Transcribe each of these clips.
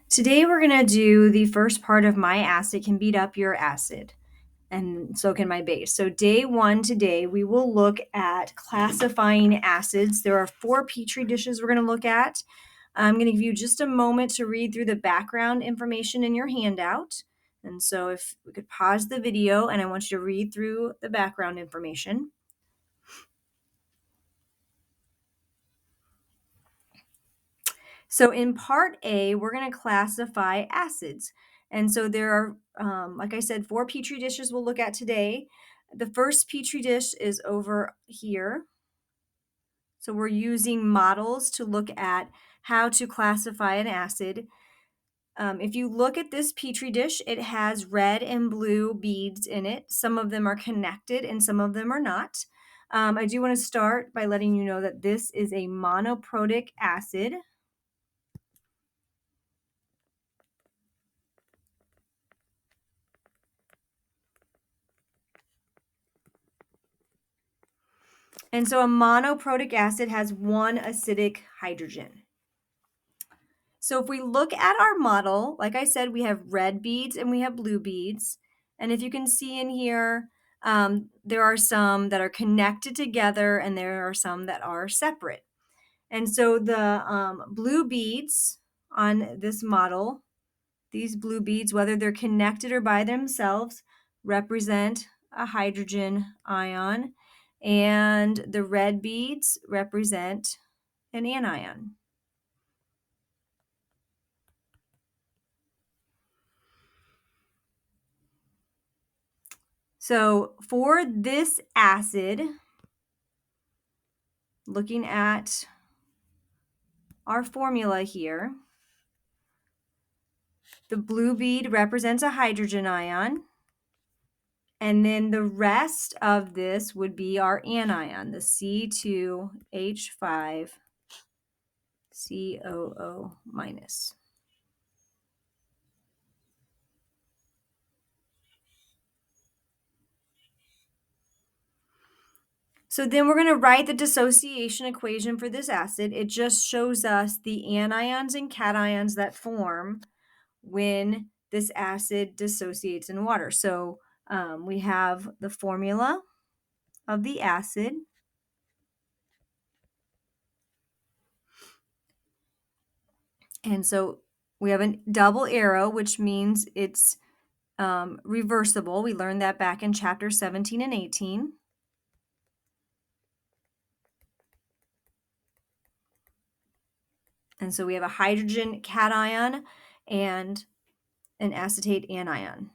Today we're going to do the first part of my acid can beat up your acid, and so can my base. So day one today, we will look at classifying acids. There are 4 Petri dishes we're going to look at. I'm going to give you just a moment to read through the background information in your handout. And so if we could pause the video, and I want you to read through the background information. So in part A, we're going to classify acids. And so there are, like I said, 4 Petri dishes we'll look at today. The first Petri dish is over here. So we're using models to look at how to classify an acid. If you look at this Petri dish, it has red and blue beads in it. Some of them are connected and some of them are not. I do want to start by letting you know that this is a monoprotic acid. And so a monoprotic acid has 1 acidic hydrogen. So if we look at our model, like I said, we have red beads and we have blue beads. And if you can see in here, there are some that are connected together and there are some that are separate. And so the blue beads on this model, these blue beads, whether they're connected or by themselves, represent a hydrogen ion, and the red beads represent an anion. So for this acid, looking at our formula here, the blue bead represents a hydrogen ion. And then the rest of this would be our anion, the C2H5COO minus. So then we're going to write the dissociation equation for this acid. It just shows us the anions and cations that form when this acid dissociates in water. So we have the formula of the acid. And so we have a double arrow, which means it's reversible. We learned that back in chapter 17 and 18. And so we have a hydrogen cation and an acetate anion.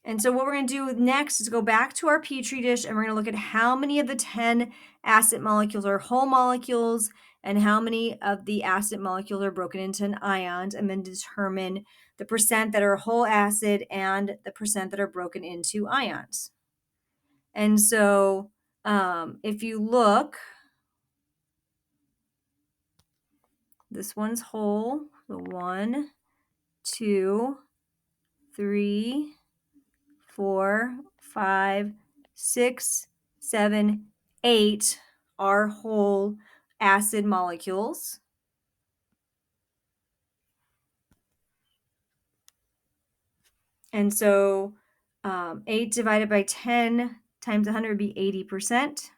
And so what we're going to do next is go back to our Petri dish, and we're going to look at how many of the 10 acid molecules are whole molecules and how many of the acid molecules are broken into ions, and then determine the percent that are whole acid and the percent that are broken into ions. And so if you look, this one's whole. So 1, 2, 3, 4, 5, 6, 7, 8 are whole acid molecules. And so 8 divided by 10 times 100 would be 80%.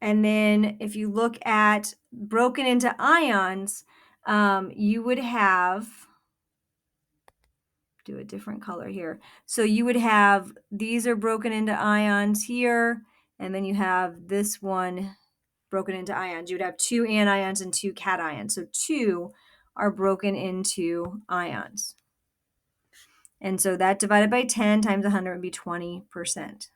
And then if you look at broken into ions, you would have, do a different color here. So you would have, these are broken into ions here, and then you have this one broken into ions. You would have 2 anions and 2 cations. So 2 are broken into ions. And so that divided by 10 times 100 would be 20%.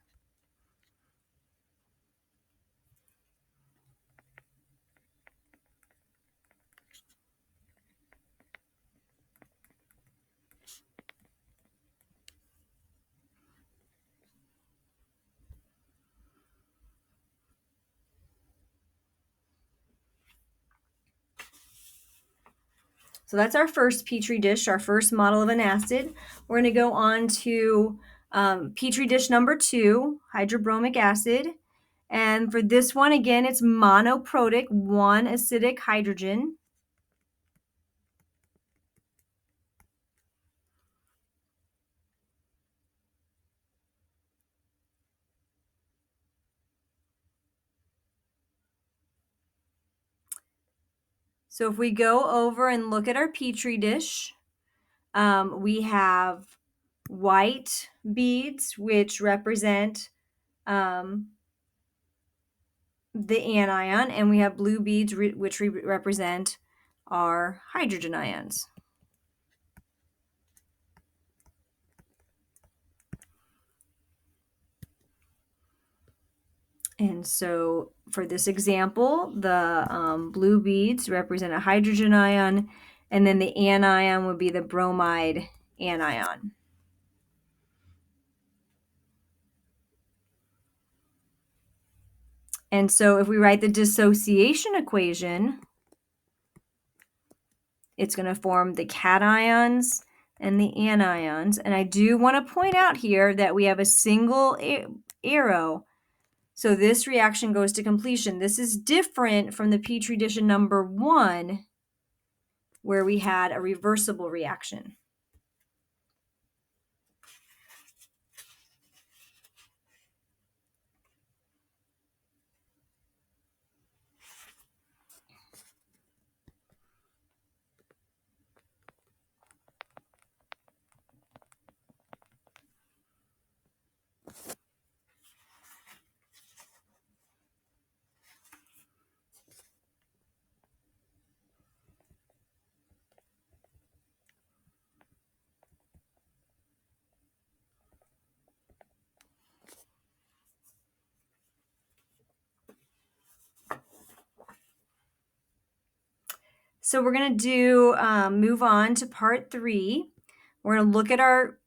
So that's our first Petri dish, our first model of an acid. We're going to go on to Petri dish number 2, hydrobromic acid. And for this one, again, it's monoprotic, one acidic hydrogen. So if we go over and look at our Petri dish, we have white beads, which represent the anion, and we have blue beads, which represent our hydrogen ions. And so for this example, the blue beads represent a hydrogen ion, and then the anion would be the bromide anion. And so if we write the dissociation equation, it's going to form the cations and the anions. And I do want to point out here that we have a single arrow. So this reaction goes to completion. This is different from the Petri dish number 1, where we had a reversible reaction. So we're going to move on to part 3. We're going to look at our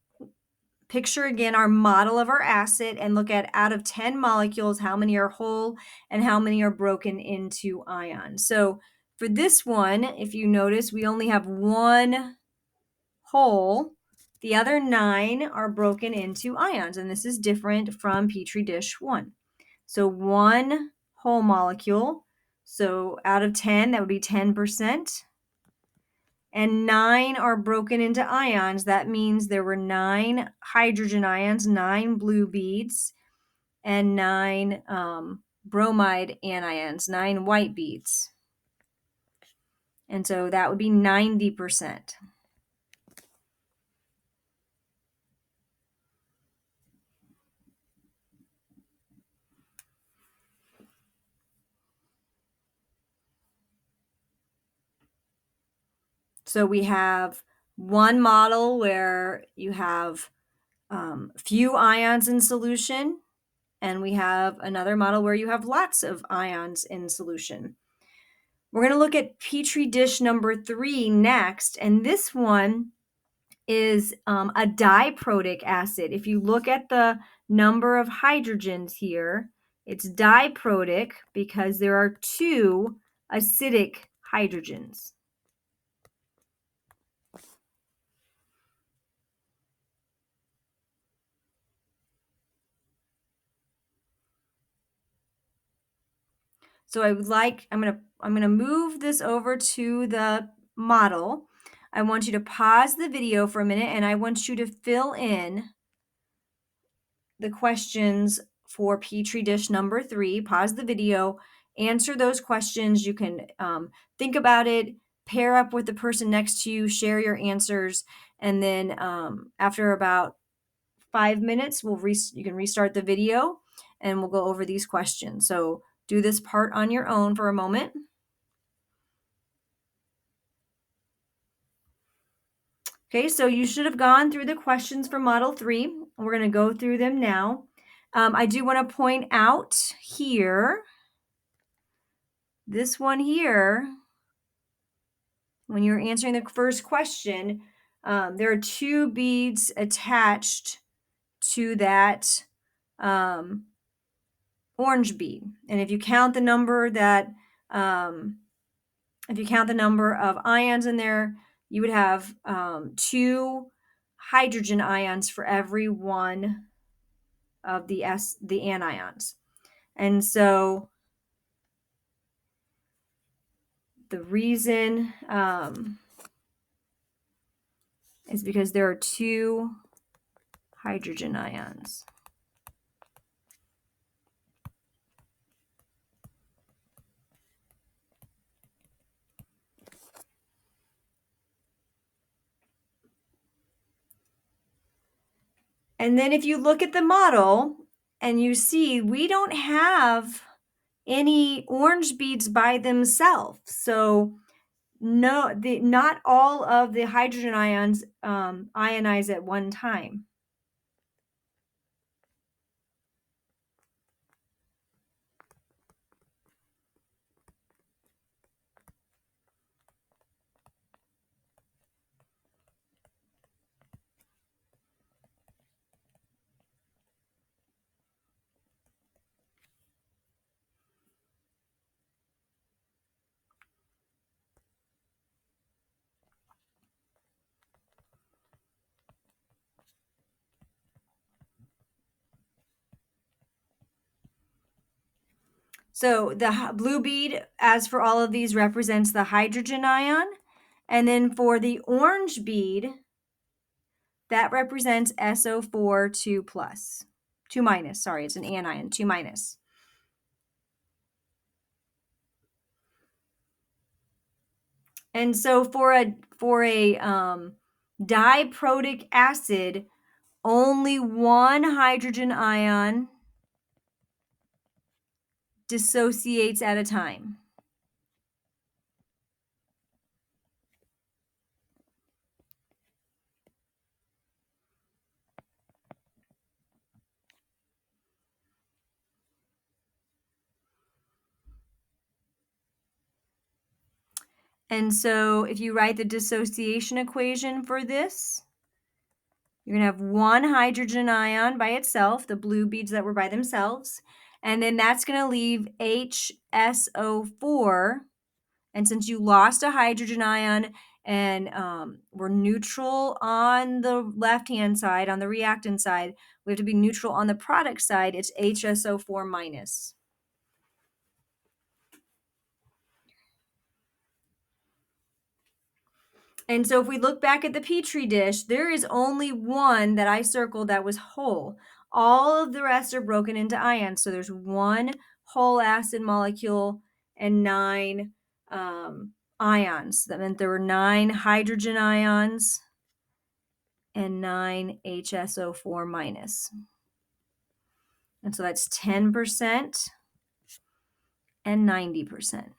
picture again, our model of our acid, and look at out of 10 molecules, how many are whole and how many are broken into ions. So for this one, if you notice, we only have 1 whole. The other 9 are broken into ions, and this is different from Petri dish 1. So 1 whole molecule. So out of 10, that would be 10%. And 9 are broken into ions. That means there were 9 hydrogen ions, 9 blue beads, and 9 bromide anions, 9 white beads. And so that would be 90%. So we have one model where you have few ions in solution, and we have another model where you have lots of ions in solution. We're going to look at Petri dish number 3 next, and this one is a diprotic acid. If you look at the number of hydrogens here, it's diprotic because there are 2 acidic hydrogens. So I'm going to move this over to the model. I want you to pause the video for a minute, and I want you to fill in the questions for Petri dish number 3. Pause the video, answer those questions. You can think about it, pair up with the person next to you, share your answers, and then after about 5 minutes, you can restart the video, and we'll go over these questions. So do this part on your own for a moment. Okay, so you should have gone through the questions for Model 3. We're going to go through them now. I do want to point out here, this one here, when you're answering the first question, there are 2 beads attached to that orange bead. And if you count the number of ions in there, you would have 2 hydrogen ions for every one of the anions. And so the reason is because there are 2 hydrogen ions. And then if you look at the model and you see we don't have any orange beads by themselves. So not all of the hydrogen ions ionize at one time. So the blue bead, as for all of these, represents the hydrogen ion. And then for the orange bead, that represents SO4 2 plus. 2 minus, sorry, it's an anion, 2 minus. And so for a diprotic acid, only one hydrogen ion dissociates at a time. And so if you write the dissociation equation for this, you're going to have one hydrogen ion by itself, the blue beads that were by themselves, and then that's going to leave HSO4. And since you lost a hydrogen ion and we're neutral on the left-hand side, on the reactant side, we have to be neutral on the product side, it's HSO4 minus. And so if we look back at the Petri dish, there is only one that I circled that was whole. All of the rest are broken into ions. So there's one whole acid molecule and 9 ions. That meant there were 9 hydrogen ions and 9 HSO4 minus. And so that's 10% and 90%.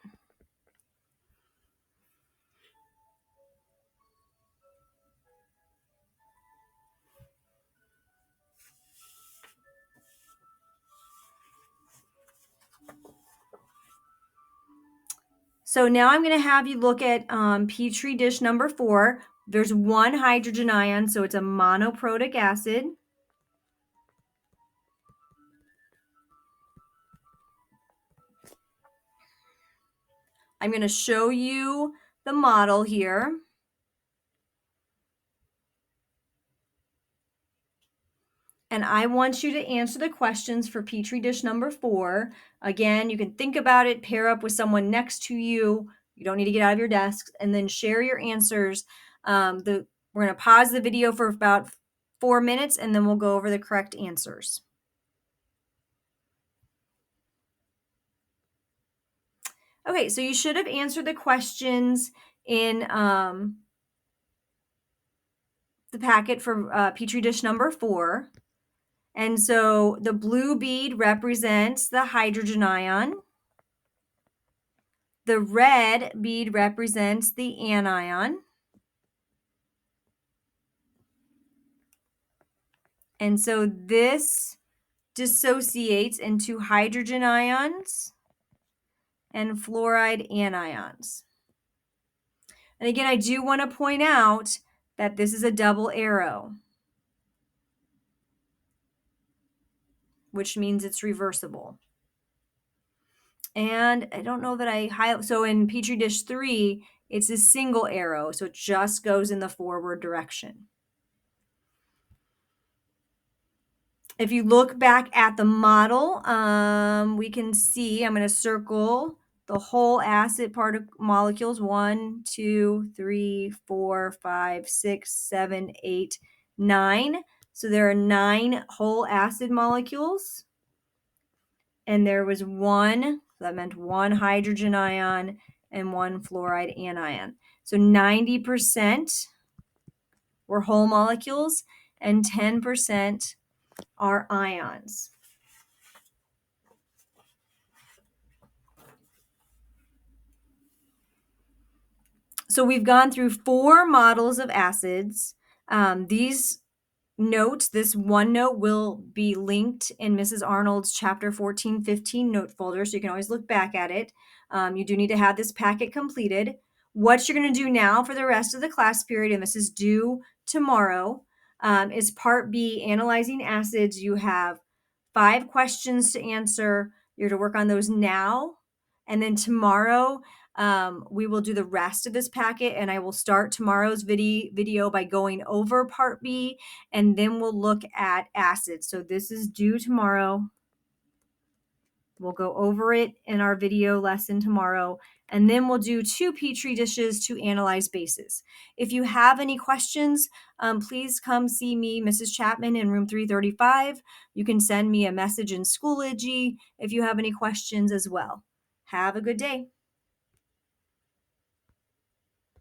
So now I'm going to have you look at Petri dish number 4. There's one hydrogen ion, so it's a monoprotic acid. I'm going to show you the model here. And I want you to answer the questions for Petri dish number 4. Again, you can think about it, pair up with someone next to you. You don't need to get out of your desk, and then share your answers. We're going to pause the video for about 4 minutes, and then we'll go over the correct answers. Okay, so you should have answered the questions in the packet for Petri dish number 4. And so the blue bead represents the hydrogen ion. The red bead represents the anion. And so this dissociates into hydrogen ions and fluoride anions. And again, I do want to point out that this is a double arrow, which means it's reversible. And I don't know that I highlight. So in Petri dish 3, It's a single arrow, so it just goes in the forward direction. If you look back at the model, we can see, I'm going to circle the whole acid molecules, 1, 2, 3, 4, 5, 6, 7, 8, 9. So there are 9 whole acid molecules. And there was one, that meant one hydrogen ion and one fluoride anion. So 90% were whole molecules and 10% are ions. So we've gone through 4 models of acids. These notes, this one note will be linked in Mrs. Arnold's chapter 14-15 note folder, so you can always look back at it. You do need to have this packet completed. What you're going to do now for the rest of the class period, and this is due tomorrow, is part B, analyzing acids. You have 5 questions to answer. You're to work on those now, and then tomorrow we will do the rest of this packet, and I will start tomorrow's video by going over part B, and then we'll look at acids. So this is due tomorrow. We'll go over it in our video lesson tomorrow, and then we'll do 2 Petri dishes to analyze bases. If you have any questions, please come see me, Mrs. Chapman, in room 335. You can send me a message in Schoology if you have any questions as well. Have a good day.